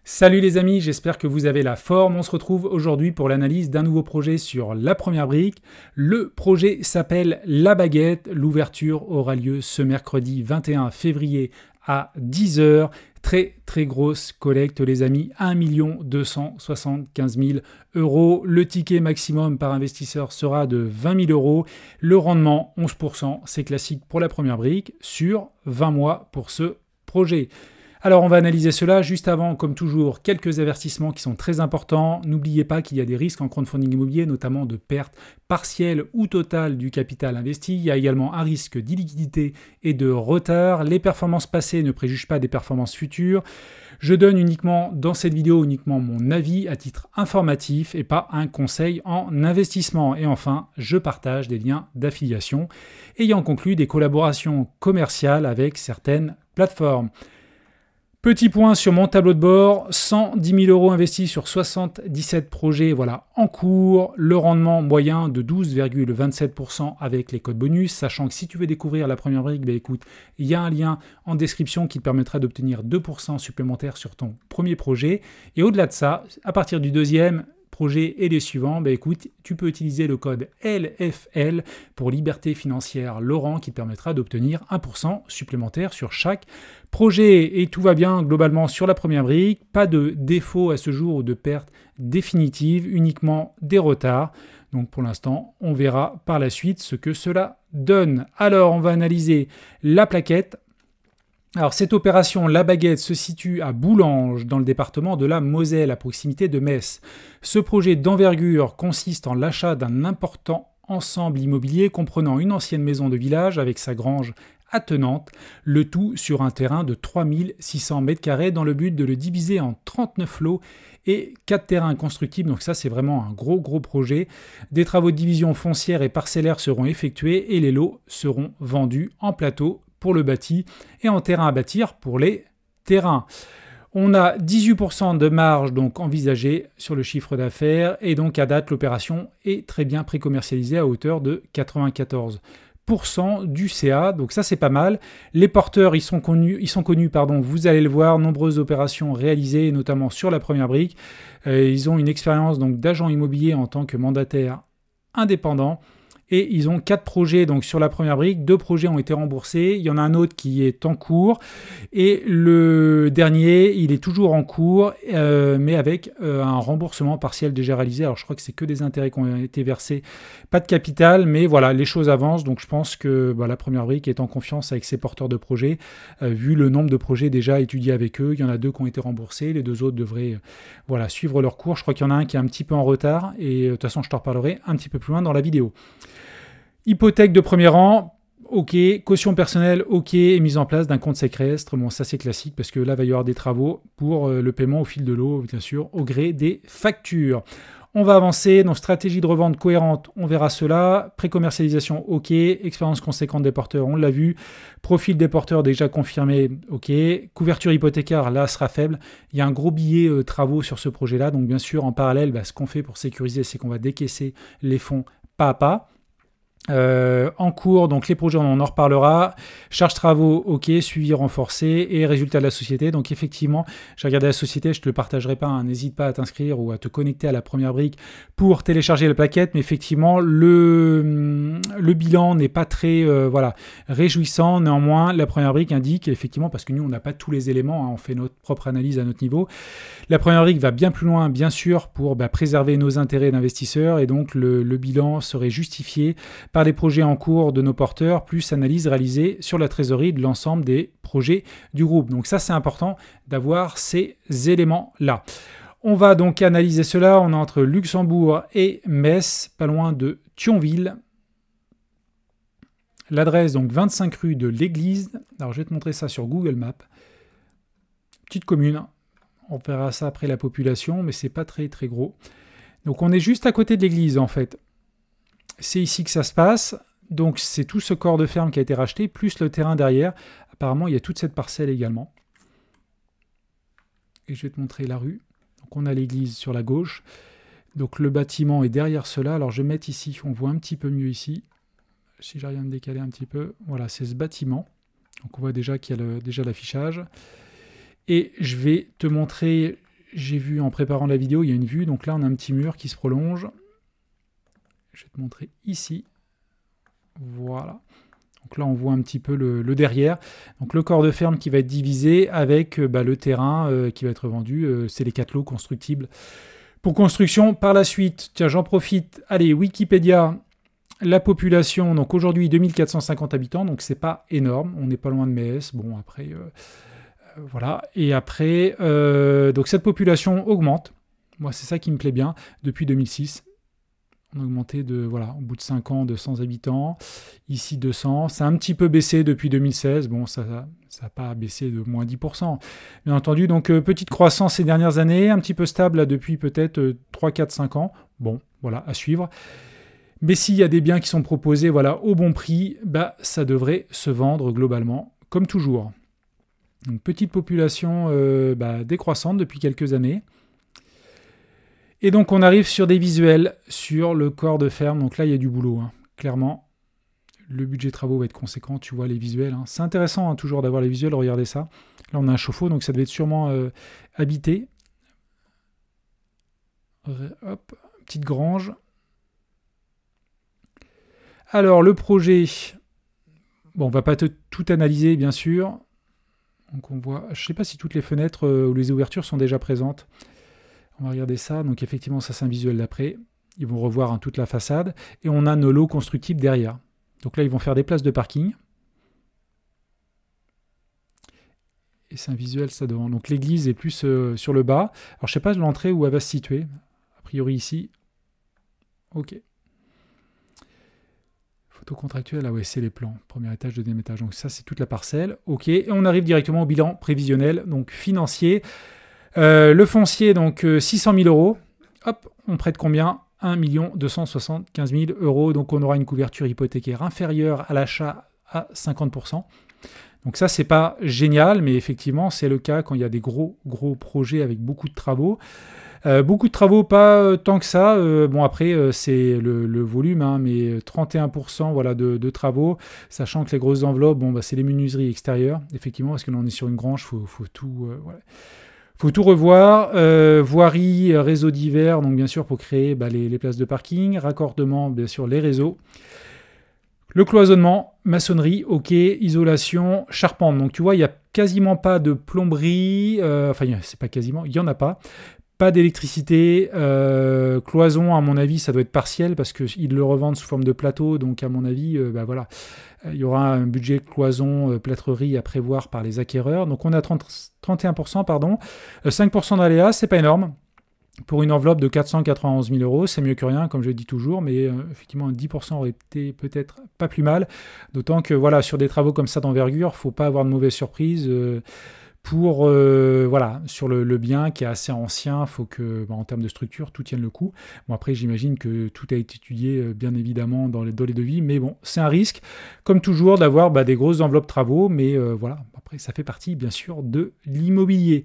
Salut les amis, j'espère que vous avez la forme. On se retrouve aujourd'hui pour l'analyse d'un nouveau projet sur la première brique. Le projet s'appelle La Baguette. L'ouverture aura lieu ce mercredi 21 février à 10 h. Très grosse collecte les amis, 1 275 000 euros. Le ticket maximum par investisseur sera de 20 000 euros. Le rendement 11%, c'est classique pour la première brique sur 20 mois pour ce projet. Alors on va analyser cela. Juste avant, comme toujours, quelques avertissements qui sont très importants. N'oubliez pas qu'il y a des risques en crowdfunding immobilier, notamment de perte partielle ou totale du capital investi. Il y a également un risque d'illiquidité et de retard. Les performances passées ne préjugent pas des performances futures. Je donne uniquement dans cette vidéo mon avis à titre informatif et pas un conseil en investissement. Et enfin, je partage des liens d'affiliation ayant conclu des collaborations commerciales avec certaines plateformes. Petit point sur mon tableau de bord, 110 000 euros investis sur 77 projets en cours, le rendement moyen de 12,27% avec les codes bonus, sachant que si tu veux découvrir la première brique, écoute, il y a un lien en description qui te permettra d'obtenir 2% supplémentaires sur ton premier projet. Et au-delà de ça, à partir du deuxième projet et les suivants, écoute, tu peux utiliser le code LFL pour Liberté Financière Laurent qui te permettra d'obtenir 1% supplémentaire sur chaque projet. Et tout va bien globalement sur la première brique, pas de défaut à ce jour ou de perte définitive, uniquement des retards. Donc pour l'instant, on verra par la suite ce que cela donne. Alors on va analyser la plaquette. Alors cette opération La Baguette se situe à Boulanges, dans le département de la Moselle, à proximité de Metz. Ce projet d'envergure consiste en l'achat d'un important ensemble immobilier comprenant une ancienne maison de village avec sa grange attenante, le tout sur un terrain de 3600 m² dans le but de le diviser en 39 lots et 4 terrains constructibles. Donc ça c'est vraiment un gros projet. Des travaux de division foncière et parcellaire seront effectués et les lots seront vendus en plateau pour le bâti et en terrain à bâtir pour les terrains. On a 18% de marge donc envisagée sur le chiffre d'affaires et donc à date l'opération est très bien pré-commercialisée à hauteur de 94% du CA, donc ça c'est pas mal. Les porteurs ils sont connus, vous allez le voir, nombreuses opérations réalisées notamment sur la première brique. Ils ont une expérience donc d'agent immobilier en tant que mandataire indépendant. Et ils ont 4 projets donc sur la première brique. 2 projets ont été remboursés. Il y en a un autre qui est en cours. Et le dernier, il est toujours en cours, mais avec un remboursement partiel déjà réalisé. Alors je crois que c'est que des intérêts qui ont été versés, pas de capital, mais voilà, les choses avancent. Donc je pense que la première brique est en confiance avec ses porteurs de projets, vu le nombre de projets déjà étudiés avec eux. Il y en a 2 qui ont été remboursés. Les 2 autres devraient suivre leur cours. Je crois qu'il y en a un qui est un petit peu en retard. Et de toute façon, je t'en reparlerai un petit peu plus loin dans la vidéo. Hypothèque de premier rang, ok. Caution personnelle, ok. Et mise en place d'un compte séquestre. Bon, ça c'est classique parce que là, il va y avoir des travaux pour le paiement au fil de l'eau, bien sûr, au gré des factures. On va avancer. Donc, stratégie de revente cohérente, on verra cela. Pré-commercialisation, ok. Expérience conséquente des porteurs, on l'a vu. Profil des porteurs déjà confirmé, ok. Couverture hypothécaire, là, sera faible. Il y a un gros billet travaux sur ce projet-là. Donc, bien sûr, en parallèle, ce qu'on fait pour sécuriser, c'est qu'on va décaisser les fonds pas à pas. En cours, donc les projets, on en reparlera. Charges travaux, ok. Suivi renforcé et résultats de la société. Donc effectivement, j'ai regardé la société, je te le partagerai pas. N'hésite pas à t'inscrire ou à te connecter à la première brique pour télécharger la plaquette. Mais effectivement, le bilan n'est pas très réjouissant. Néanmoins, la première brique indique effectivement, parce que nous on n'a pas tous les éléments, on fait notre propre analyse à notre niveau. La première brique va bien plus loin, bien sûr, pour préserver nos intérêts d'investisseurs et donc le bilan serait justifié par les projets en cours de nos porteurs, plus analyse réalisée sur la trésorerie de l'ensemble des projets du groupe. Donc ça, c'est important d'avoir ces éléments-là. On va donc analyser cela. On est entre Luxembourg et Metz, pas loin de Thionville. L'adresse, donc 25 rue de l'Église. Alors, je vais te montrer ça sur Google Maps. Petite commune. On verra ça après la population, mais c'est pas très gros. Donc, on est juste à côté de l'église, en fait. C'est ici que ça se passe. Donc, c'est tout ce corps de ferme qui a été racheté, plus le terrain derrière. Apparemment, il y a toute cette parcelle également. Et je vais te montrer la rue. Donc, on a l'église sur la gauche. Donc, le bâtiment est derrière cela. Alors, je vais mettre ici. On voit un petit peu mieux ici. Si j'arrive à me décaler un petit peu. Voilà, c'est ce bâtiment. Donc, on voit déjà qu'il y a déjà l'affichage. Et je vais te montrer j'ai vu en préparant la vidéo, il y a une vue, donc là on a un petit mur qui se prolonge. Je vais te montrer ici. Voilà. Donc là on voit un petit peu le derrière. Donc le corps de ferme qui va être divisé avec le terrain qui va être vendu. C'est les 4 lots constructibles pour construction. Par la suite, tiens, j'en profite. Allez, Wikipédia, la population, donc aujourd'hui 2450 habitants, donc c'est pas énorme. On n'est pas loin de Metz. Bon, après, voilà. Et après, donc cette population augmente. Moi, c'est ça qui me plaît bien depuis 2006. On a augmenté voilà, au bout de 5 ans de 100 habitants. Ici, 200. Ça a un petit peu baissé depuis 2016. Bon, ça n'a pas baissé de moins 10%. Bien entendu, donc petite croissance ces dernières années, un petit peu stable là, depuis peut-être 3, 4, 5 ans. Bon, voilà, à suivre. Mais s'il y a des biens qui sont proposés voilà, au bon prix, ça devrait se vendre globalement, comme toujours. Une petite population décroissante depuis quelques années. Et donc on arrive sur des visuels sur le corps de ferme. Donc là il y a du boulot, hein. Clairement. Le budget travaux va être conséquent, tu vois les visuels. Hein. C'est intéressant hein, toujours d'avoir les visuels, regardez ça. Là on a un chauffe-eau, donc ça devait être sûrement habité. Hop, petite grange. Alors le projet, bon on va pas tout analyser bien sûr. Donc on voit, je ne sais pas si toutes les fenêtres ou les ouvertures sont déjà présentes. On va regarder ça. Donc effectivement, ça c'est un visuel d'après. Ils vont revoir hein, toute la façade. Et on a nos lots constructibles derrière. Donc là, ils vont faire des places de parking. Et c'est un visuel ça devant. Donc l'église est plus sur le bas. Alors je ne sais pas l'entrée où elle va se situer. A priori ici. Ok. Photo contractuelle, ah ouais, c'est les plans. Premier étage, deuxième étage. Donc ça, c'est toute la parcelle. Ok. Et on arrive directement au bilan prévisionnel, donc financier. Le foncier, donc 600 000 euros. Hop, on prête combien? 1 275 000 euros. Donc on aura une couverture hypothécaire inférieure à l'achat à 50%. Donc ça, c'est pas génial, mais effectivement, c'est le cas quand il y a des gros projets avec beaucoup de travaux. Beaucoup de travaux, pas tant que ça. Bon, après, c'est le volume, hein, mais 31% voilà, de travaux, sachant que les grosses enveloppes, bon, c'est les menuiseries extérieures, effectivement, parce que là, on est sur une grange, faut tout... voilà. Faut tout revoir, voirie, réseau divers, donc bien sûr pour créer les places de parking, raccordement, bien sûr les réseaux, le cloisonnement, maçonnerie, ok, isolation, charpente. Donc tu vois, il n'y a quasiment pas de plomberie, enfin c'est pas quasiment, il n'y en a pas. Pas d'électricité, cloison à mon avis ça doit être partiel parce qu'ils le revendent sous forme de plateau, donc à mon avis voilà, il y aura un budget cloison, plâtrerie à prévoir par les acquéreurs. Donc on a 31%, pardon, 5% d'aléas, c'est pas énorme. Pour une enveloppe de 491 000 euros, c'est mieux que rien, comme je dis toujours, mais effectivement 10% aurait été peut-être pas plus mal. D'autant que voilà, sur des travaux comme ça d'envergure, il ne faut pas avoir de mauvaises surprises. Pour voilà, sur le bien qui est assez ancien, il faut que, en termes de structure, tout tienne le coup. Bon, après, j'imagine que tout a été étudié, bien évidemment, dans les devis, mais bon, c'est un risque, comme toujours, d'avoir des grosses enveloppes travaux, mais voilà, après, ça fait partie, bien sûr, de l'immobilier.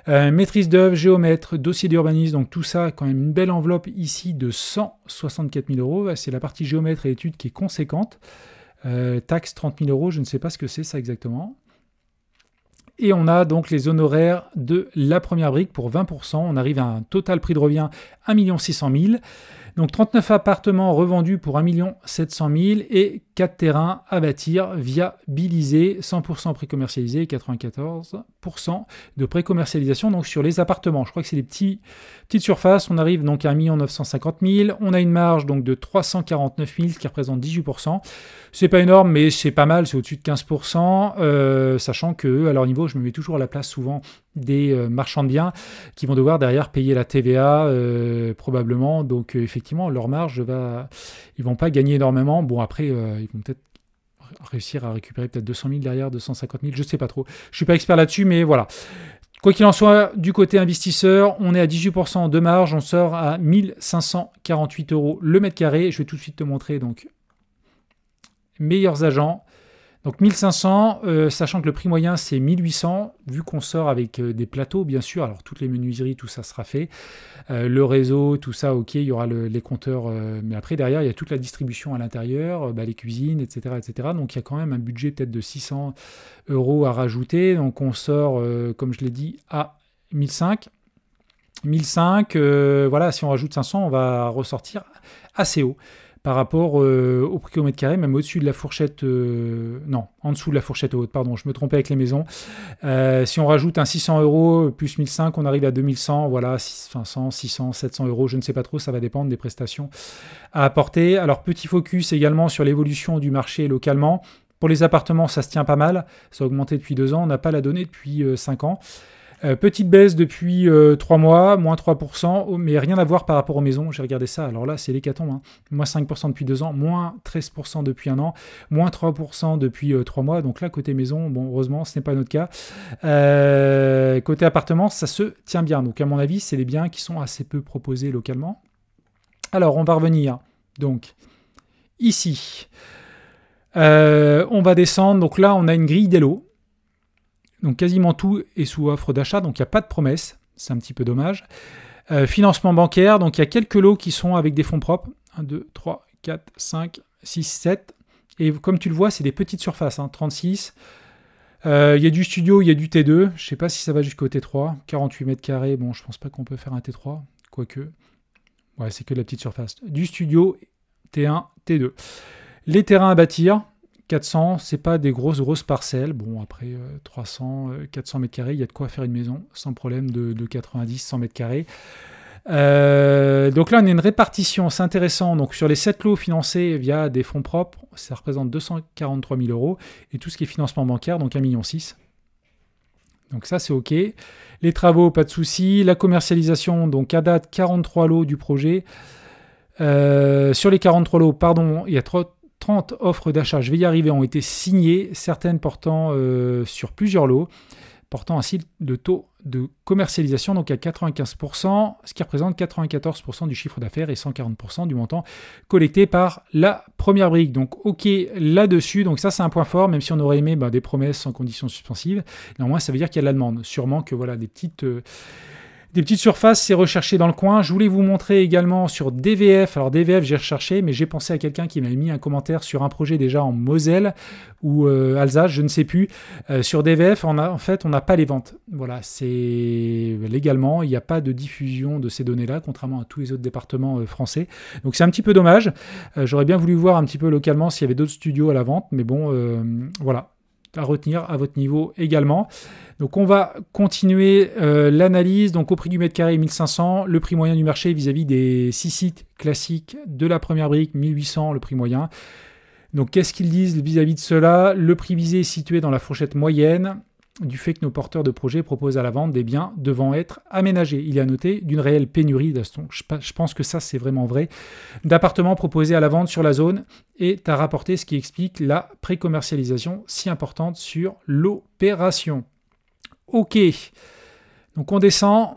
Maîtrise d'œuvre, géomètre, dossier d'urbanisme, donc tout ça, quand même une belle enveloppe ici de 164 000 euros. C'est la partie géomètre et études qui est conséquente. Taxe 30 000 euros, je ne sais pas ce que c'est ça exactement. Et on a donc les honoraires de la première brique pour 20%. On arrive à un total prix de revient 1 600 000. Donc 39 appartements revendus pour 1 700 000 et 4 terrains à bâtir viabilisés, 100% précommercialisés, 94% de précommercialisation donc sur les appartements. Je crois que c'est des petites surfaces. On arrive donc à 1 950 000. On a une marge donc de 349 000, ce qui représente 18%. C'est pas énorme, mais c'est pas mal, c'est au-dessus de 15%, sachant que à leur niveau, je me mets toujours à la place souvent des marchands de biens qui vont devoir derrière payer la TVA probablement. Donc effectivement, leur marge ils vont pas gagner énormément. Bon après, ils vont peut-être réussir à récupérer peut-être 200 000 derrière, 250 000, je sais pas trop. Je suis pas expert là-dessus, mais voilà. Quoi qu'il en soit, du côté investisseur, on est à 18% de marge, on sort à 1 548 euros le mètre carré. Je vais tout de suite te montrer donc meilleurs agents. Donc 1500, sachant que le prix moyen c'est 1800, vu qu'on sort avec des plateaux bien sûr, alors toutes les menuiseries, tout ça sera fait, le réseau, tout ça, ok, il y aura les compteurs, mais après derrière il y a toute la distribution à l'intérieur, les cuisines, etc., etc. Donc il y a quand même un budget peut-être de 600 euros à rajouter, donc on sort, comme je l'ai dit, à 1005. 1005, voilà, si on rajoute 500, on va ressortir assez haut par rapport au prix au mètre carré, même au-dessus de la fourchette... non, en dessous de la fourchette haute, pardon, je me trompais avec les maisons. Si on rajoute un 600 € plus 1005, on arrive à 2100, voilà, 500, 600, 700 €, je ne sais pas trop, ça va dépendre des prestations à apporter. Alors, petit focus également sur l'évolution du marché localement. Pour les appartements, ça se tient pas mal, ça a augmenté depuis 2 ans, on n'a pas la donnée depuis 5 ans. Petite baisse depuis 3 mois, moins 3%, mais rien à voir par rapport aux maisons. J'ai regardé ça, alors là, c'est l'hécatombe. Hein. Moins 5% depuis 2 ans, moins 13% depuis 1 an, moins 3% depuis 3 mois. Donc là, côté maison, bon, heureusement, ce n'est pas notre cas. Côté appartement, ça se tient bien. Donc à mon avis, c'est des biens qui sont assez peu proposés localement. Alors, on va revenir. Donc, ici, on va descendre. Donc là, on a une grille des lots. Donc quasiment tout est sous offre d'achat, donc il n'y a pas de promesse, c'est un petit peu dommage. Financement bancaire, donc il y a quelques lots qui sont avec des fonds propres. 1, 2, 3, 4, 5, 6, 7. Et comme tu le vois, c'est des petites surfaces, hein, 36. Il y a du studio, il y a du T2. Je ne sais pas si ça va jusqu'au T3. 48 mètres carrés, bon, je ne pense pas qu'on peut faire un T3, quoique. Ouais, c'est que de la petite surface. Du studio, T1, T2. Les terrains à bâtir. 400, c'est pas des grosses parcelles. Bon, après 300, 400 mètres carrés, il y a de quoi faire une maison sans problème de 90, 100 mètres carrés. Donc là, on a une répartition, c'est intéressant. Donc sur les 7 lots financés via des fonds propres, ça représente 243 000 €. Et tout ce qui est financement bancaire, donc 1,6 million. Donc ça, c'est OK. Les travaux, pas de souci. La commercialisation, donc à date, 43 lots du projet. Sur les 43 lots, pardon, il y a 30 offres d'achat, je vais y arriver, ont été signées, certaines portant sur plusieurs lots, portant ainsi le taux de commercialisation donc à 95%, ce qui représente 94% du chiffre d'affaires et 140% du montant collecté par la première brique. Donc OK là-dessus, donc ça c'est un point fort, même si on aurait aimé des promesses sans conditions suspensives, néanmoins ça veut dire qu'il y a de la demande. Sûrement que voilà des petites surfaces, c'est recherché dans le coin. Je voulais vous montrer également sur DVF. Alors DVF, j'ai recherché, mais j'ai pensé à quelqu'un qui m'avait mis un commentaire sur un projet déjà en Moselle ou Alsace, je ne sais plus. Sur DVF, on n'a pas les ventes. Voilà, c'est légalement, il n'y a pas de diffusion de ces données-là, contrairement à tous les autres départements français. Donc c'est un petit peu dommage. J'aurais bien voulu voir un petit peu localement s'il y avait d'autres studios à la vente, mais bon, voilà. À retenir à votre niveau également. Donc on va continuer l'analyse. Donc au prix du mètre carré 1500, le prix moyen du marché vis-à-vis des 6 sites classiques de la première brique, 1800 le prix moyen. Donc qu'est-ce qu'ils disent vis-à-vis de cela? Le prix visé est situé dans la fourchette moyenne du fait que nos porteurs de projets proposent à la vente des biens devant être aménagés. Il y a noté d'une réelle pénurie, je pense que ça c'est vraiment vrai, d'appartements proposés à la vente sur la zone et à rapporter ce qui explique la pré-commercialisation si importante sur l'opération. OK, donc on descend.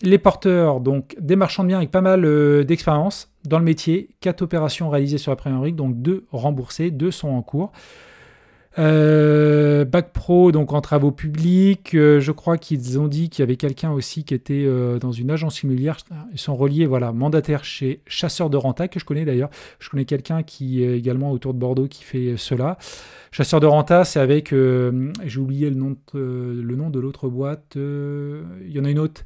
Les porteurs, donc des marchands de biens avec pas mal d'expérience dans le métier, 4 opérations réalisées sur la première brique, donc 2 remboursées, 2 sont en cours. Bac Pro, donc en travaux publics, je crois qu'ils ont dit qu'il y avait quelqu'un aussi qui était dans une agence immobilière, ils sont reliés, voilà, mandataire chez Chasseurs de Renta, que je connais d'ailleurs, je connais quelqu'un qui est également autour de Bordeaux qui fait cela. Chasseurs de Renta, c'est avec, j'ai oublié le nom de l'autre boîte, il y en a une autre,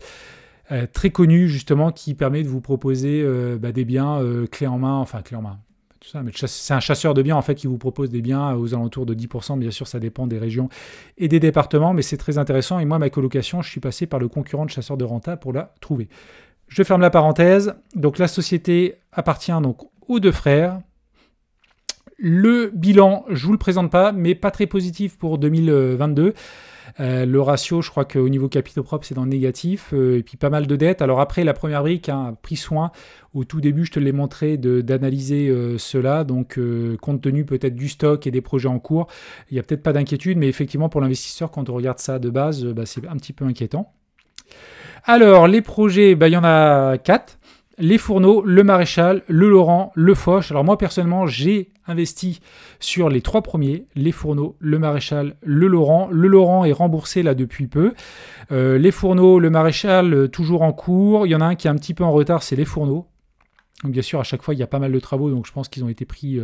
très connue justement, qui permet de vous proposer des biens clés en main, tout ça, mais c'est un chasseur de biens en fait qui vous propose des biens aux alentours de 10%. Bien sûr, ça dépend des régions et des départements, mais c'est très intéressant. Et moi, ma colocation, je suis passé par le concurrent de Chasseurs de Renta pour la trouver. Je ferme la parenthèse. Donc la société appartient donc aux 2 frères. Le bilan, je ne vous le présente pas, mais pas très positif pour 2022. Le ratio, je crois qu'au niveau capitaux propres, c'est dans le négatif. Et puis pas mal de dettes. Alors après, la première brique a pris soin. Au tout début, je te l'ai montré d'analyser cela. Donc, compte tenu peut-être du stock et des projets en cours, il n'y a peut-être pas d'inquiétude. Mais effectivement, pour l'investisseur, quand on regarde ça de base, c'est un petit peu inquiétant. Alors, les projets, il y en a 4. Les Fourneaux, le Maréchal, le Laurent, le Foch. Alors moi, personnellement, j'ai investi sur les 3 premiers, les Fourneaux, le Maréchal, le Laurent. Le Laurent est remboursé là depuis peu. Les Fourneaux, le Maréchal, toujours en cours. Il y en a un qui est un petit peu en retard, c'est les Fourneaux. Donc bien sûr, à chaque fois, il y a pas mal de travaux, donc je pense qu'ils ont été pris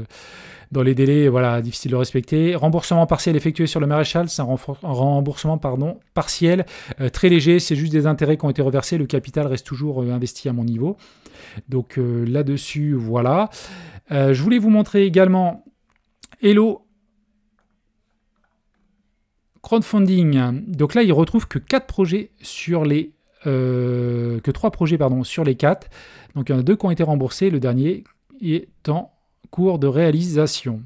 dans les délais, voilà, difficiles de respecter. Remboursement partiel effectué sur le maréchal, c'est un remboursement partiel, très léger, c'est juste des intérêts qui ont été reversés, le capital reste toujours investi à mon niveau. Donc là-dessus, voilà. Je voulais vous montrer également Hello Crowdfunding. Donc là, il retrouve que 4 projets sur les... que 3 projets pardon, sur les 4. Donc il y en a 2 qui ont été remboursés, le dernier est en cours de réalisation.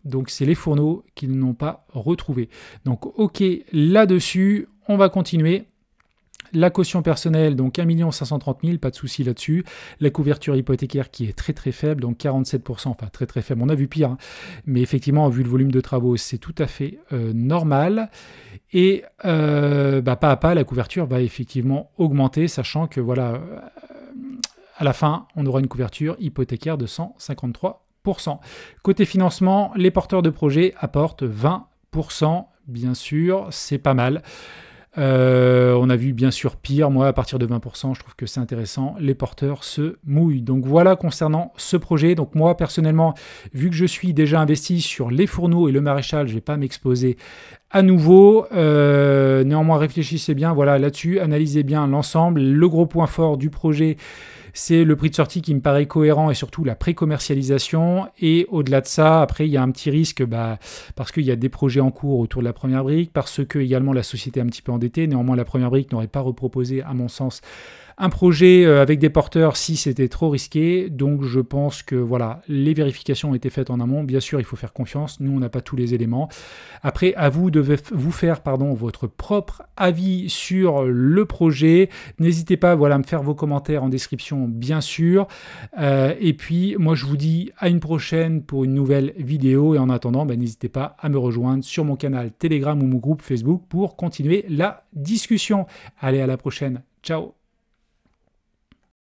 Donc c'est les fourneaux qu'ils n'ont pas retrouvés. Donc ok, là-dessus, on va continuer. La caution personnelle, donc 1 530 000, pas de souci là-dessus. La couverture hypothécaire qui est très très faible, donc 47%, enfin très très faible, on a vu pire. Hein. Mais effectivement, vu le volume de travaux, c'est tout à fait normal. Et pas à pas, la couverture va effectivement augmenter, sachant que voilà, à la fin, on aura une couverture hypothécaire de 153%. Côté financement, les porteurs de projets apportent 20%, bien sûr, c'est pas mal. On a vu bien sûr pire, moi à partir de 20%, je trouve que c'est intéressant, les porteurs se mouillent. Donc voilà concernant ce projet. Donc moi personnellement, vu que je suis déjà investi sur les fourneaux et le maréchal, je ne vais pas m'exposer à nouveau. Néanmoins, réfléchissez bien, voilà là-dessus, analysez bien l'ensemble. Le gros point fort du projet, c'est le prix de sortie qui me paraît cohérent et surtout la pré-commercialisation. Et au-delà de ça, après, il y a un petit risque parce qu'il y a des projets en cours autour de la première brique, parce que également la société est un petit peu endettée. Néanmoins, la première brique n'aurait pas reproposé, à mon sens, un projet avec des porteurs si c'était trop risqué. Donc je pense que voilà, les vérifications ont été faites en amont. Bien sûr, il faut faire confiance. Nous, on n'a pas tous les éléments. Après, à vous de vous faire votre propre avis sur le projet. N'hésitez pas à me faire vos commentaires en description, bien sûr. Et puis, moi, je vous dis à une prochaine pour une nouvelle vidéo. Et en attendant, n'hésitez pas à me rejoindre sur mon canal Telegram ou mon groupe Facebook pour continuer la discussion. Allez, à la prochaine. Ciao!